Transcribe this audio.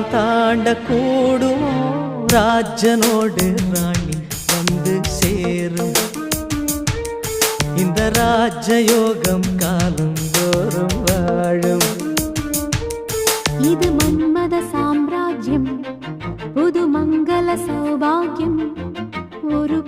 வானம் தாண்ட கூடுமோ ராஜனோடு ராணி வந்து சேரும் இந்த ராஜயோகம் காலம் தோறும் வாழும் இது மன்மத சாம்ராஜ்யம் புது மங்கள சௌபாகியம் ஒரு